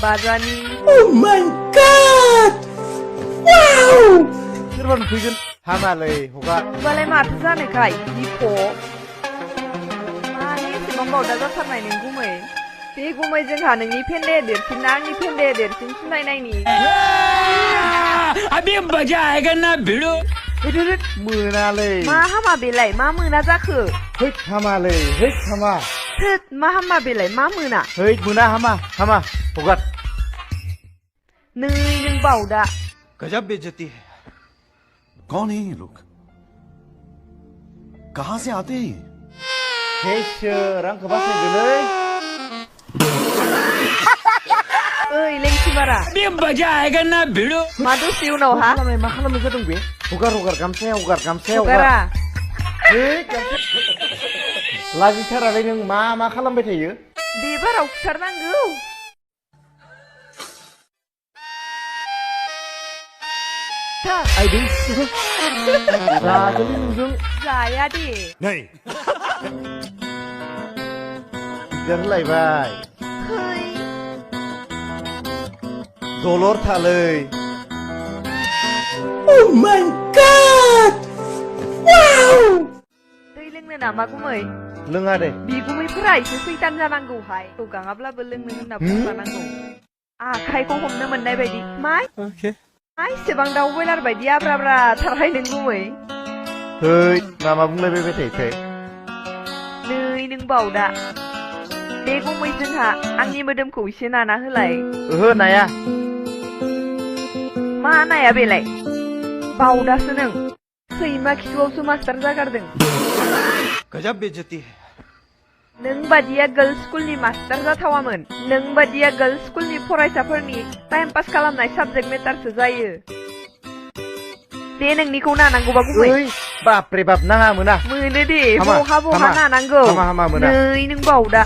बाजानि Oh my god! Wow! सोरबा नुफैगोन हामालै हगा होमबालाय माथो जानोखाय बिख' मानो एसेबां बावदा जाथारनाय नों गुमै बे गुमै जोंहा नोंनि फेन्दाया देरसिन ना आंनि फेन्दाया देरसिन सिनायनायनि अभी मजा आएगा ना भिड़ो हैद मोनालै मा हामा बेलाय मा मोना जाखो हैद हामालै हैद हामा थोद मा हामा बेलाय मा मोना हैद मोना हामा हामा हगार नै नों बावदा गजब बेइज्जती है कौन है ये लोग कहां से आते हैं हेसोर आंखौ बासायदोलै ओइ लेंसि बारा अभी मजा आएगा ना भिड़ो मा दसे उनावहा मा खालामनाय जादों बे हगार हगार गामसाया हगार गामसाया हगारा हैद लाजिथारालै नों मा खालामबाय थायो बे बाराव खुथारनांगौ आइदै जागोलै नोंजों जाया दे नहीं देरलायबाय फै दलर थालै Oh my god! Wow! दै लोंनो नामा गुमै लोङा दे बिगुमैफोरा एसे सैतान जानांगौहाय गाङाब्लाबो लोंनो होनना बुंखानांगौ आखाइखौ हमनो मोननाय बायदि माय मा एसेबां दाउ बयलार बायदि आब्रा थारहाय नों गुमै हैद मा बुंलायबाय थायोथाय नै नों बावदा बे गुमै जोंहा आंनि मोदोमखौ एसे नाना होलाय ओहो नाया मा नाया बेलाय बावदासो नों सैमा खिथुआवसो मास्टार जागारदों गजब बेइज्जती है नों बादिया गर्ल्स स्कुलनि मास्टार जाथावामोन नों बादिया गर्ल्स स्कुलनि फरायसाफोरनि टाइम पास खालामनाय साबजेक्ट मेटारसो जायो दे नोंनिखौ नानांगौबा गुबै ओइ बापरे बाप नाङा मोना मोनो दे हामा, बहा हामा, नानांगौ हामा मोना नै नों बावदा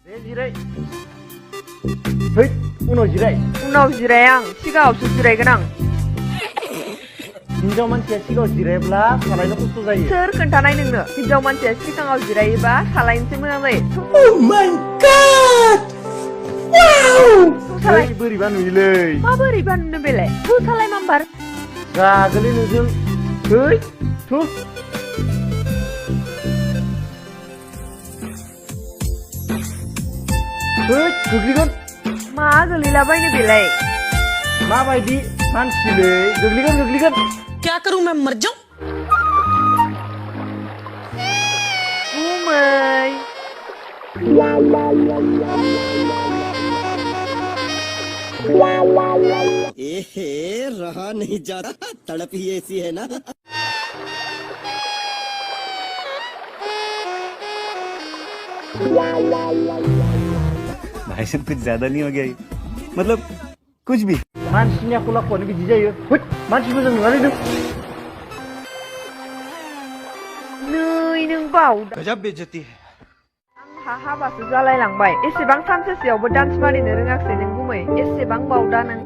दे जिराय हैद उनाव जिराय उनाव जिराय आं सिगाङावसो जिरायगोन आं हिनजाव मानसिया सिगाङाव जिरायब्ला सालायनो खस्थ' जायो सोर खोन्थानाय नोंनो हिनजाव मानसिया सिगाङाव जिरायोबा सालायनोसो मोजां जायो Oh my god! Wow! है बोरैबा नुयोलै माबोरैबा नुनो बेलाय थु सालाय माम्बार जागोलै नोंजों है थु हैद गोग्लैगोन मा गोलैलाबायनो बेलाय माबायदि मानसिलै गोग्लैगोन क्या करूं मैं मर जाऊं गुमै एहे रहा नहीं जाता तड़प ही ऐसी है ना भाई साहब कुछ ज्यादा नहीं हो गया ये? मतलब कुछ भी मानसिनि आखल आखुआनो बिदि जायो हैद मानसि मोजां नङालै नों नै नों बावदा गजब बेइज्जती है आंहा हाबासो जालायलांबाय एसेबां सानसेसेयावबो डान्स मारिनो रोङाखसै नों गुमै एसेबां बावदा नों